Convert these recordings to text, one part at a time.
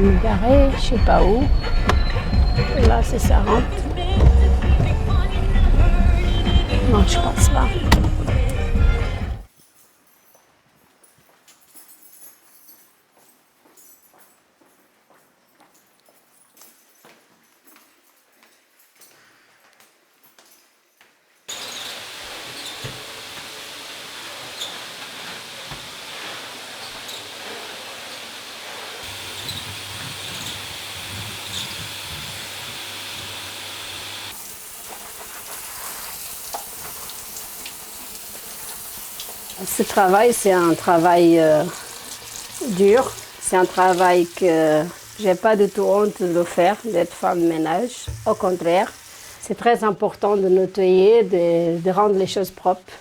me garer, je sais pas où. Là, c'est ça rentre. Non, je pense pas. Ce travail, c'est un travail dur. C'est un travail que j'ai pas du tout honte de le faire, d'être femme de ménage. Au contraire, c'est très important de nettoyer, de rendre les choses propres.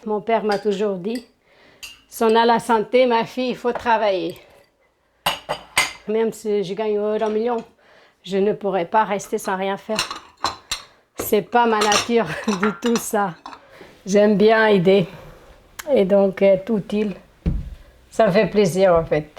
Mon père m'a toujours dit, si on a la santé, ma fille, il faut travailler. Même si je gagne 1 million, je ne pourrais pas rester sans rien faire. C'est pas ma nature du tout ça. J'aime bien aider et donc être utile. Ça me fait plaisir en fait.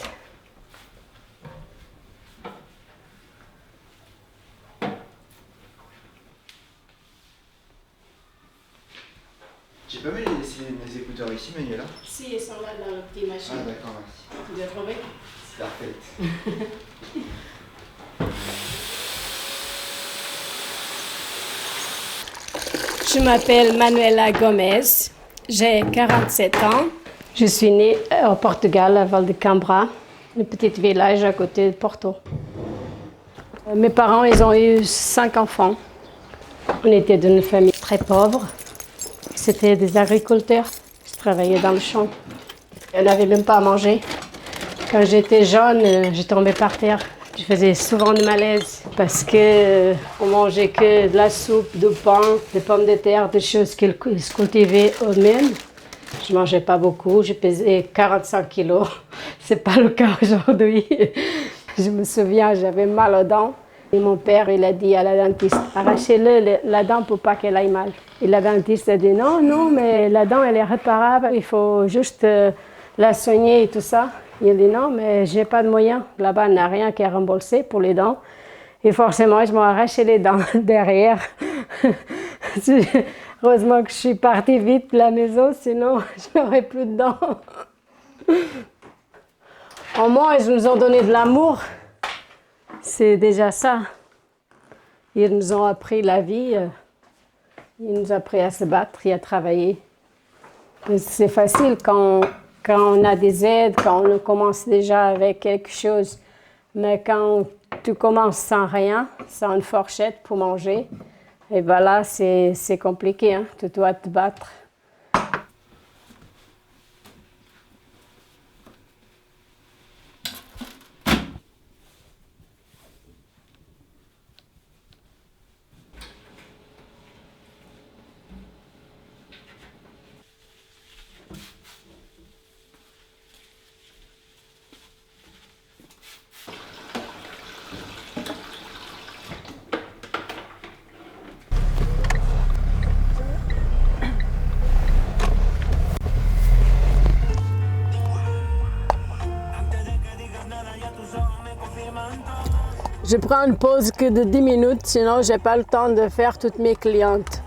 J'ai pas mis mes écouteurs ici, Manuela. Si, ils sont là dans la petite machine. Ah d'accord, merci. Tu l'as trouvé? C'est parfait. Je m'appelle Manuela Gomez, j'ai 47 ans. Je suis née au Portugal, à Valdecambra, un petit village à côté de Porto. Mes parents, ils ont eu 5 enfants. On était d'une famille très pauvre. C'était des agriculteurs. Je travaillais dans le champ. On n'avait même pas à manger. Quand j'étais jeune, je tombais par terre. Je faisais souvent de malaise parce qu'on mangeait que de la soupe, du pain, des pommes de terre, des choses qu'ils cultivaient eux-mêmes. Je ne mangeais pas beaucoup, je pesais 45 kilos. Ce n'est pas le cas aujourd'hui. Je me souviens, j'avais mal aux dents. Et mon père, il a dit à la dentiste, arrachez-le la dent pour pas qu'elle aille mal. Et la dentiste a dit, non, non, mais la dent, elle est réparable, il faut juste la soigner et tout ça. Il a dit, non, mais j'ai pas de moyens. Là-bas, il n'y a rien qui est remboursé pour les dents. Et forcément, je m'ai arraché les dents derrière. Heureusement que je suis partie vite de la maison, sinon je n'aurais plus de dents. Au moins, ils nous ont donné de l'amour. C'est déjà ça. Ils nous ont appris la vie. Ils nous ont appris à se battre et à travailler. C'est facile quand on a des aides, quand on commence déjà avec quelque chose. Mais quand tu commences sans rien, sans une fourchette pour manger, et bien là, c'est compliqué. Hein? Tu dois te battre. Je prends une pause que de 10 minutes, sinon je n'ai pas le temps de faire toutes mes clientes.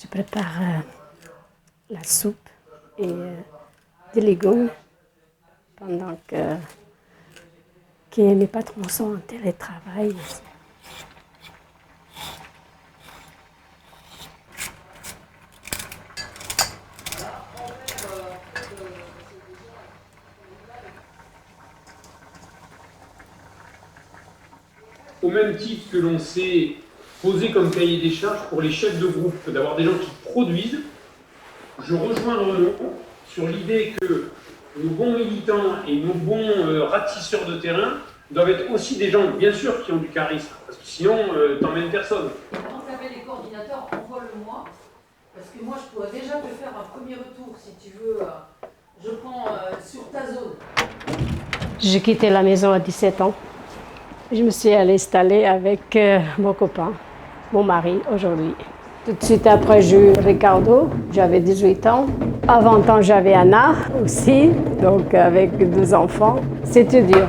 Je prépare la soupe et des légumes pendant que mes patrons sont en télétravail. Au même titre que l'on s'est posé comme cahier des charges pour les chefs de groupe, d'avoir des gens qui produisent, je rejoins Renaud sur l'idée que nos bons militants et nos bons ratisseurs de terrain doivent être aussi des gens, bien sûr, qui ont du charisme. Parce que sinon, t'emmènes personne. Et quand tu avais les coordinateurs, envoie-le-moi. Parce que moi, je pourrais déjà te faire un premier retour, si tu veux. Je prends sur ta zone. J'ai quitté la maison à 17 ans. Je me suis allée installer avec mon copain, mon mari aujourd'hui. Tout de suite après, j'ai eu Ricardo, j'avais 18 ans. À 20 ans, j'avais Anna aussi, donc avec 2 enfants. C'était dur.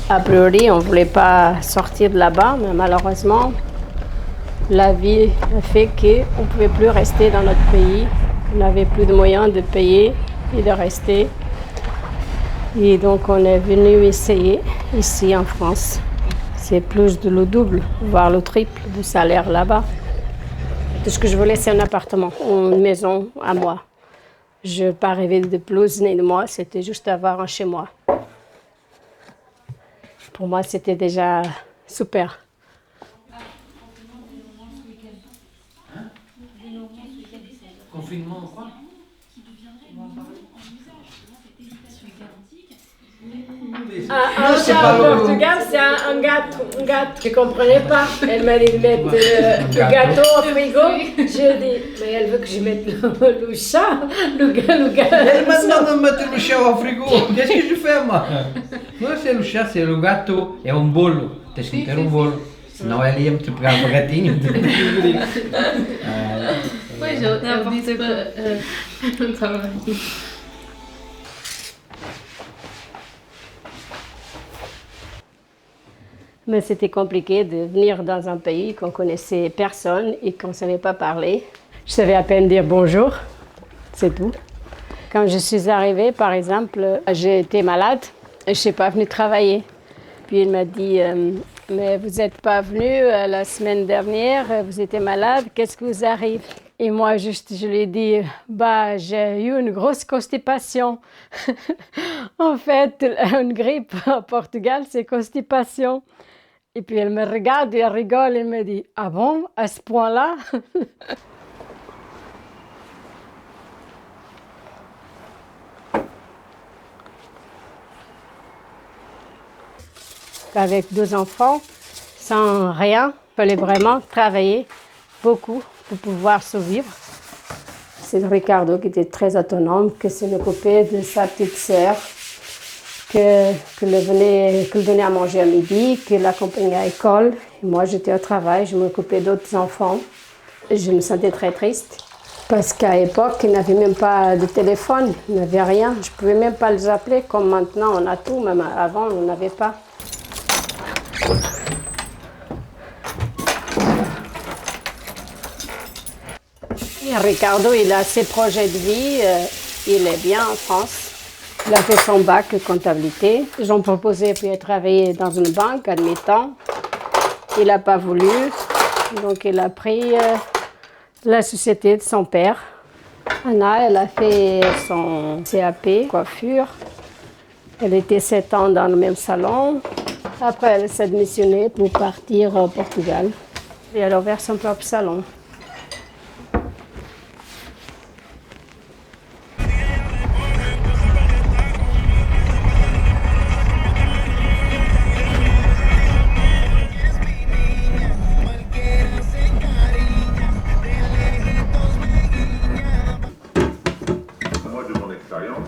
A priori, on ne voulait pas sortir de là-bas, mais malheureusement, la vie a fait qu'on ne pouvait plus rester dans notre pays. On n'avait plus de moyens de payer et de rester. Et donc, on est venu essayer ici en France. C'est plus de le double, voire le triple de salaire là-bas. Tout ce que je voulais, c'est un appartement, une maison à moi. Je n'ai pas rêvé de plus ni de moi, c'était juste avoir un chez moi. Pour moi, c'était déjà super. Confinement quoi? Au Portugal, c'est un gâteau. Je ne comprenais pas. Elle m'a dit de mettre le gâteau au frigo. Je dis, mais elle veut que je mette le chat, le gâteau. Elle m'a demandé de mettre le chat au frigo. Qu'est-ce que je fais moi? Non, c'est le chat, c'est le gâteau. É um bolo. Tens que meter um bolo. Senão ela ia-me pegar o gatinho. Pois, eu disse para... Estava aqui. Mais c'était compliqué de venir dans un pays qu'on connaissait personne et qu'on ne savait pas parler. Je savais à peine dire bonjour, c'est tout. Quand je suis arrivée, par exemple, j'ai été malade et je ne suis pas venue travailler. Puis il m'a dit, mais vous n'êtes pas venu la semaine dernière, vous étiez malade, qu'est-ce qui vous arrive? Et moi, juste, je lui ai dit, bah, j'ai eu une grosse constipation. En fait, une grippe au Portugal, c'est constipation. Et puis elle me regarde et elle rigole et me dit, ah bon, à ce point-là? Avec 2 enfants, sans rien, il fallait vraiment travailler beaucoup pour pouvoir survivre. C'est Ricardo qui était très autonome, qui s'est occupé de sa petite sœur, que le donnait à manger à midi, que l'accompagnait à l'école. Et moi, j'étais au travail, je m'occupais d'autres enfants. Je me sentais très triste parce qu'à l'époque, ils n'avaient même pas de téléphone, ils n'avaient rien. Je ne pouvais même pas les appeler comme maintenant, on a tout, même avant, on n'avait pas. Et Ricardo, il a ses projets de vie, il est bien en France. Il a fait son bac de comptabilité. Ils ont proposé de travailler dans une banque à mi-temps. Il n'a pas voulu, donc il a pris la société de son père. Anna, elle a fait son CAP, coiffure. Elle était 7 ans dans le même salon. Après, elle s'est démissionnée pour partir au Portugal. Et elle a ouvert son propre salon. Moi, de mon expérience,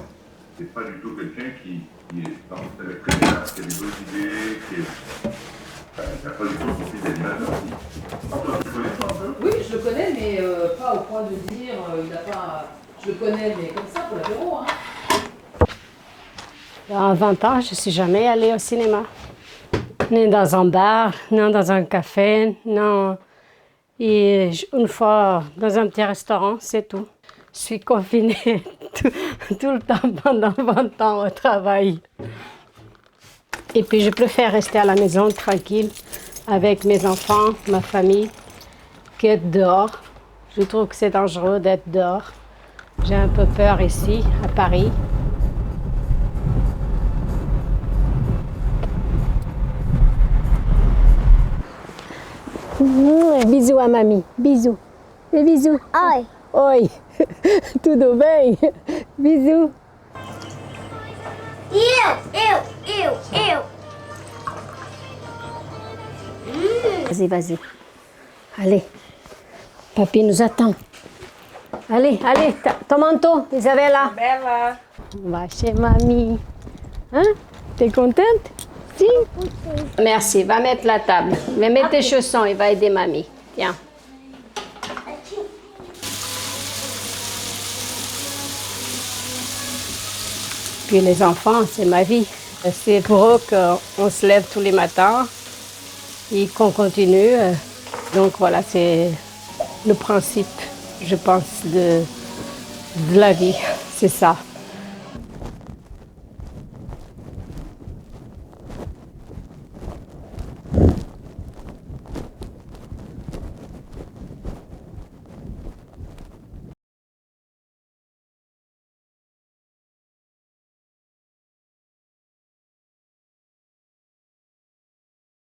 c'est pas du tout quelqu'un qui est très bien, qui a des bonnes idées, qui n'a pas du tout le profil d'animateur. Tu connais ça un peu? Oui, je le connais, mais pas au point de dire, il n'a pas... Je le connais, mais comme ça, pour l'apéro, hein. À 20 ans, je ne suis jamais allée au cinéma. Ni dans un bar, ni dans un café, non. Et une fois dans un petit restaurant, c'est tout. Je suis confinée tout le temps pendant 20 ans au travail. Et puis je préfère rester à la maison tranquille avec mes enfants, ma famille, qu'être dehors. Je trouve que c'est dangereux d'être dehors. J'ai un peu peur ici, à Paris. Bisous à mamie. Bisous. Des bisous. Oi. Oi. Tudo bem? Bisous. Eu. Vas-y, vas-y. Allez. Papy nous attend. Allez, ton manteau, Isabella. Bella. On va chez mamie. Hein? T'es contente? Si? Merci, va mettre la table. Va mettre tes chaussons et va aider mamie. Tiens. Puis les enfants, c'est ma vie. C'est pour eux qu'on se lève tous les matins et qu'on continue. Donc voilà, c'est le principe, je pense, de la vie. C'est ça.